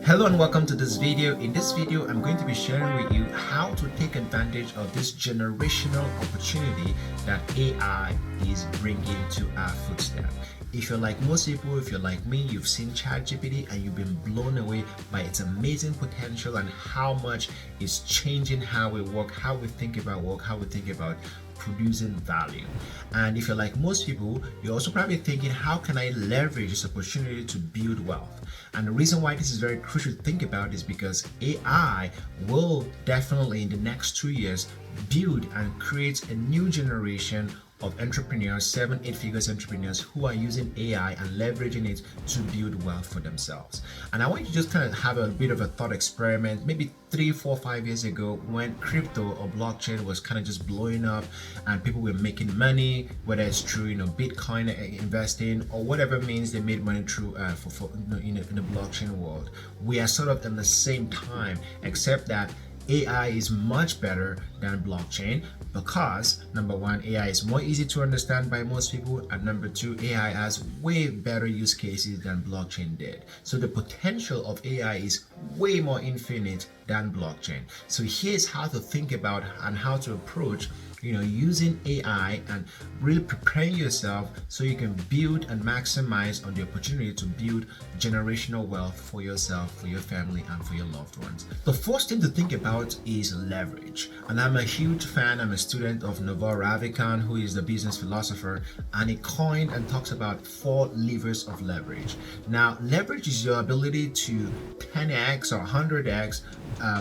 Hello and welcome to this video. In this video, I'm going to be sharing with you how to take advantage of this generational opportunity that AI is bringing to our footstep. If you're like most people, if you're like me, you've seen ChatGPT and you've been blown away by its amazing potential and how much it's changing how we work, how we think about work, how we think about producing value. And if you're like most people, you're also probably thinking, how can I leverage this opportunity to build wealth? And the reason why this is very crucial to think about is because AI will definitely in the next 2 years build and create a new generation of entrepreneurs, 7-8 figures entrepreneurs who are using AI and leveraging it to build wealth for themselves. And I want you to just kind of have a bit of a thought experiment. Maybe 3, 4, 5 years ago, when crypto or blockchain was kind of just blowing up and people were making money, whether it's through Bitcoin investing or whatever means they made money through in the blockchain world. We are sort of in the same time, except that AI is much better than blockchain because number one, AI is more easy to understand by most people, and number two, AI has way better use cases than blockchain did. So the potential of AI is way more infinite than blockchain. So here's how to think about and how to approach using AI and really preparing yourself so you can build and maximize on the opportunity to build generational wealth for yourself, for your family, and for your loved ones. The first thing to think about is leverage. And I'm a huge fan, I'm a student of Naval Ravikant, who is the business philosopher, and he coined and talks about 4 levers of leverage. Now, leverage is your ability to 10x or 100x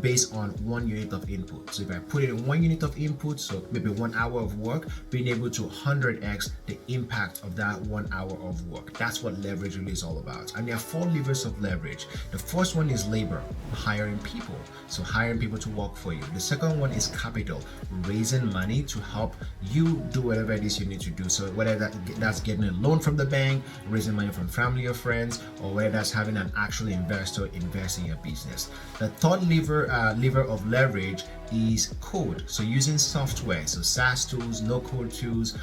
based on 1 unit of input. So if I put in 1 unit of input, so maybe 1 hour of work, being able to 100x the impact of that 1 hour of work. That's what leverage really is all about. And there are 4 levers of leverage. The first one is labor, hiring people. So hiring people to work for you. The second one is capital, raising money to help you do whatever it is you need to do. So whether that's getting a loan from the bank, raising money from family or friends, or whether that's having an actual investor invest in your business. The third lever of leverage is code. So using software, so SaaS tools, no code tools,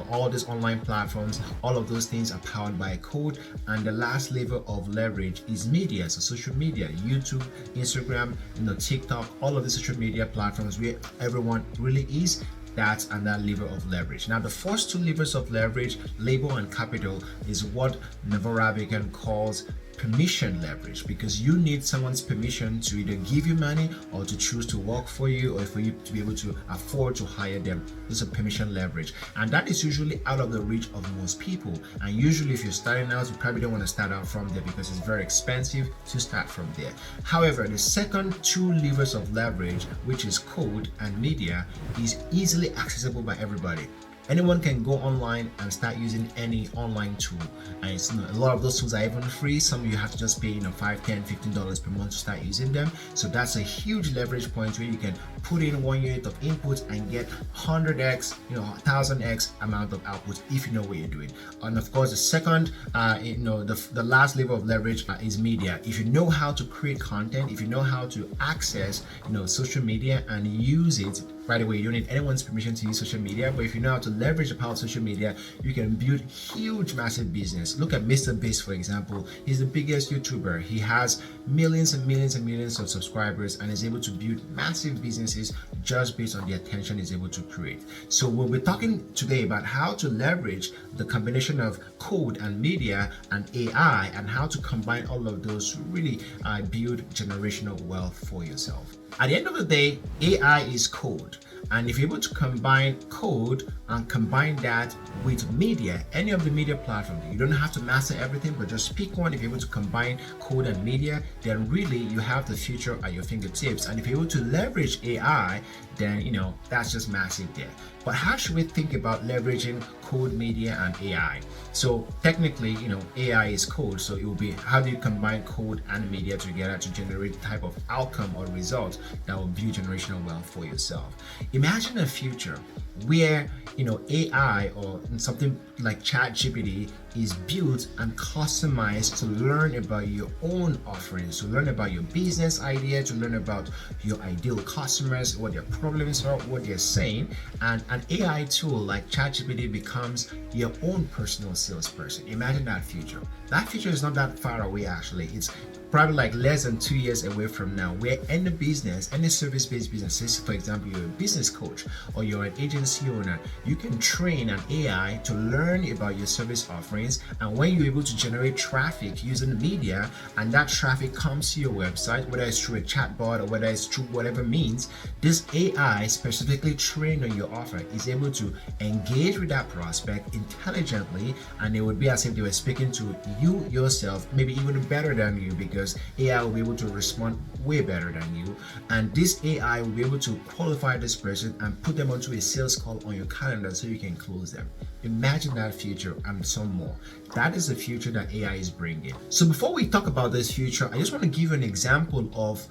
all these online platforms, all of those things are powered by code. And the last lever of leverage is media, so social media, YouTube, Instagram, TikTok, all of the social media platforms where everyone really is. That's another lever of leverage. Now, the first 2 levers of leverage, labor and capital, is what Naval Ravikant calls permission leverage, because you need someone's permission to either give you money or to choose to work for you, or for you to be able to afford to hire them. This is permission leverage, and that is usually out of the reach of most people. And usually if you're starting out, you probably don't want to start out from there because it's very expensive to start from there. However, the second 2 levers of leverage, which is code and media, is easily accessible by everybody. Anyone can go online and start using any online tool, and it's, a lot of those tools are even free. Some you have to just pay $5, $10, $15 per month to start using them. So that's a huge leverage point where you can put in 1 unit of input and get 100x, 1000x amount of output if you know what you're doing. And of course, the second, the last level of leverage is media. If you know how to create content, if you know how to access, social media and use it. By the way, you don't need anyone's permission to use social media, but if you know how to leverage the power of social media, you can build huge, massive business. Look at Mr. Beast, for example. He's the biggest YouTuber. He has millions and millions and millions of subscribers and is able to build massive businesses just based on the attention he's able to create. So we'll be talking today about how to leverage the combination of code and media and AI, and how to combine all of those to really build generational wealth for yourself. At the end of the day, AI is code. And if you're able to combine code and combine that with media, any of the media platforms, you don't have to master everything, but just pick one. If you're able to combine code and media, then really you have the future at your fingertips. And if you're able to leverage AI, then that's just massive there. But how should we think about leveraging code, media, and AI? So technically, AI is code. So it will be, how do you combine code and media together to generate the type of outcome or result that will build generational wealth for yourself? Imagine a future where AI or something like ChatGPT is built and customized to learn about your own offerings, to learn about your business idea, to learn about your ideal customers, what their problems are, what they're saying. And an AI tool like ChatGPT becomes your own personal salesperson. Imagine that future. That future is not that far away, actually. It's probably like less than 2 years away from now, where any business, any service-based businesses, for example, you're a business coach or you're an agency owner, you can train an AI to learn about your service offerings. And when you're able to generate traffic using media, and that traffic comes to your website, whether it's through a chatbot or whether it's through whatever means, this AI specifically trained on your offer is able to engage with that prospect intelligently, and it would be as if they were speaking to you yourself, maybe even better than you, because AI will be able to respond way better than you. And this AI will be able to qualify this person and put them onto a sales call on your calendar so you can close them. Imagine that future and some more. That is the future that AI is bringing. So before we talk about this future, I just want to give you an example of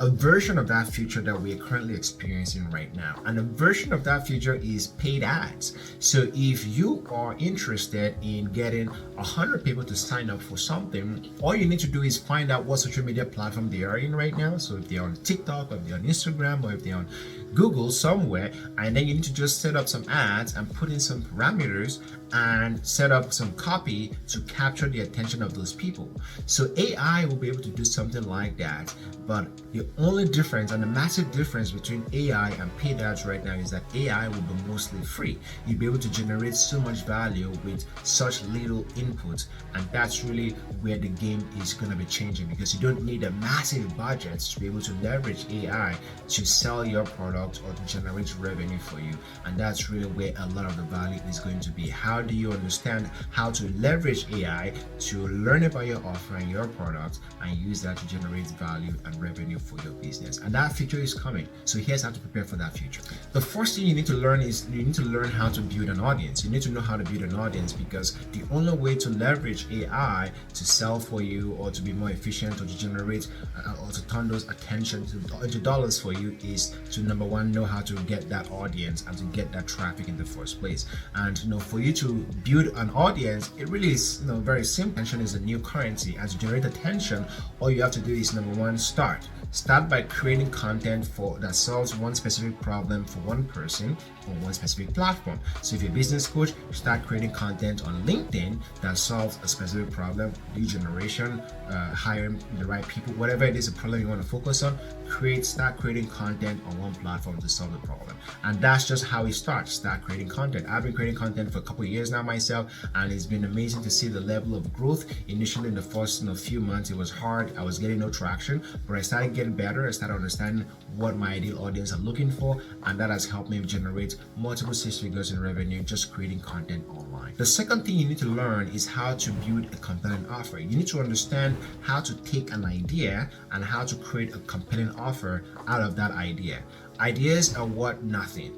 a version of that future that we are currently experiencing right now. And a version of that future is paid ads. So if you are interested in getting 100 people to sign up for something, all you need to do is find out what social media platform they are in right now. So if they're on TikTok, or if they're on Instagram, or if they're on Google somewhere, and then you need to just set up some ads and put in some parameters and set up some copy to capture the attention of those people. So AI will be able to do something like that, but the only difference and the massive difference between AI and paid ads right now is that AI will be mostly free. You'll be able to generate so much value with such little input, and that's really where the game is going to be changing, because you don't need a massive budget to be able to leverage AI to sell your product or to generate revenue for you. And that's really where a lot of the value is going to be. How do you understand how to leverage AI to learn about your offer and your product and use that to generate value and revenue for your business? And that future is coming. So here's how to prepare for that future. The first thing you need to learn is you need to learn how to build an audience. You need to know how to build an audience, because the only way to leverage AI to sell for you or to be more efficient or to generate or to turn those attention into dollars for you is to, number one, know how to get that audience and to get that traffic in the first place. And for you to build an audience, it really is very simple. Attention is a new currency. As you generate attention, all you have to do is, number one, start by creating content that solves one specific problem for one person on one specific platform. So if you're a business coach, start creating content on LinkedIn that solves a specific problem: lead generation, hiring the right people, whatever it is, a problem you want to focus on. Start creating content on one platform to solve the problem. And that's just how we start creating content. I've been creating content for a couple of years now myself, and it's been amazing to see the level of growth. Initially, in the first few months, it was hard. I was getting no traction, but I started getting better. I started understanding what my ideal audience are looking for, and that has helped me generate multiple six figures in revenue just creating content online. The second thing you need to learn is how to build a compelling offer. You need to understand how to take an idea and how to create a compelling offer out of that idea. Ideas are what nothing.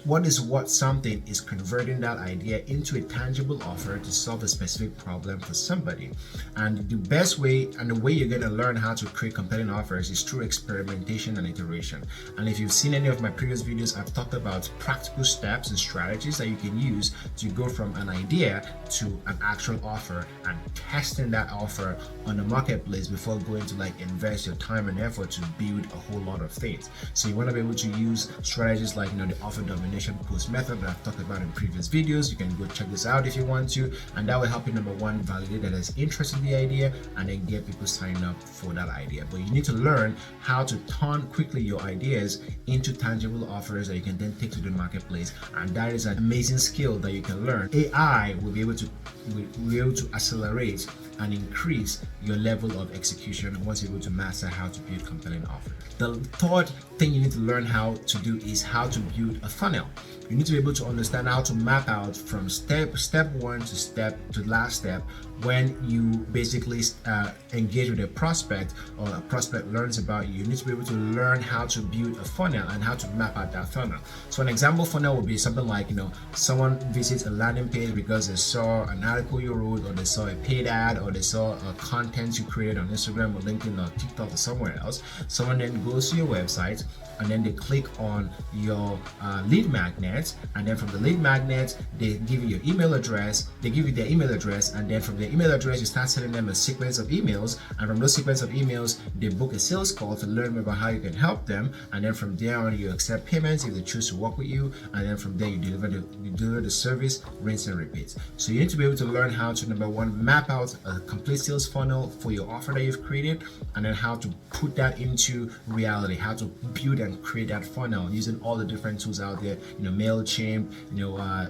What is what something is converting that idea into a tangible offer to solve a specific problem for somebody. And the best way and the way you're going to learn how to create compelling offers is through experimentation and iteration. And if you've seen any of my previous videos, I've talked about practical steps and strategies that you can use to go from an idea to an actual offer, and testing that offer on the marketplace before going to invest your time and effort to build a whole lot of things. So you want to be able to use strategies like the offer domination post method that I've talked about in previous videos. You can go check this out if you want to, and that will help you, number one, validate that there's interest in the idea and then get people signing up for that idea. But you need to learn how to turn quickly your ideas into tangible offers that you can then take to the marketplace, and that is an amazing skill that you can learn. AI will be able to accelerate and increase your level of execution once you're able to master how to build compelling offers. The third thing you need to learn how to do is how to build a funnel. You need to be able to understand how to map out from step one to last step when you basically engage with a prospect, or a prospect learns about you, you need to be able to learn how to build a funnel and how to map out that funnel. So an example funnel would be something like, someone visits a landing page because they saw an article you wrote, or they saw a paid ad, or they saw a content you created on Instagram or LinkedIn or TikTok or somewhere else. Someone then goes to your website, and then they click on your lead magnet, and then from the lead magnet they give you your email address, they give you their email address, and then from the email address you start sending them a sequence of emails, and from those sequence of emails they book a sales call to learn about how you can help them, and then from there on you accept payments if they choose to work with you, and then from there you deliver the service, rinse and repeat. So you need to be able to learn how to, number one, map out a complete sales funnel for your offer that you've created, and then how to put that into reality, how to build and create that funnel using all the different tools out there, MailChimp,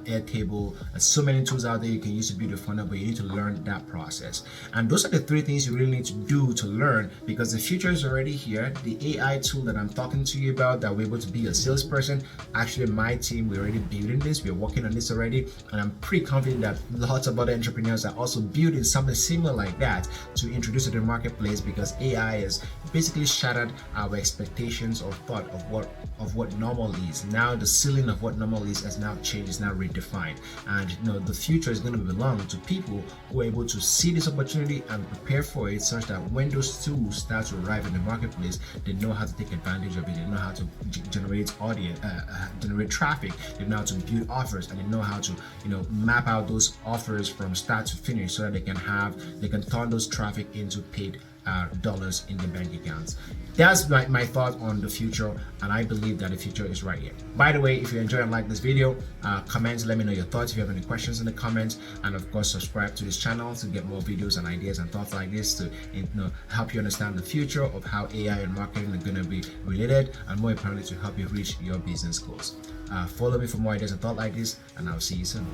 Airtable, so many tools out there you can use to build a funnel, but you need to learn that process. And those are the three things you really need to do to learn, because the future is already here. The AI tool that I'm talking to you about, that we're able to be a salesperson, actually my team, we're already building this, we're working on this already, and I'm pretty confident that lots of other entrepreneurs are also building something similar like that to introduce to the marketplace, because AI has basically shattered our expectations or thought of what normal is. Now the ceiling of what normal is has now changed, is now redefined, and the future is going to belong to people who are able to see this opportunity and prepare for it, such that when those tools start to arrive in the marketplace, they know how to take advantage of it, they know how to generate audience, generate traffic, they know how to build offers, and they know how to map out those offers from start to finish, so that they can turn those traffic into paid dollars in the bank accounts. That's my thought on the future, and I believe that the future is right here. By the way, if you enjoy and like this video, comment, let me know your thoughts if you have any questions in the comments, and of course subscribe to this channel to get more videos and ideas and thoughts like this to help you understand the future of how AI and marketing are going to be related, and more importantly to help you reach your business goals. Follow me for more ideas and thoughts like this, and I'll see you soon.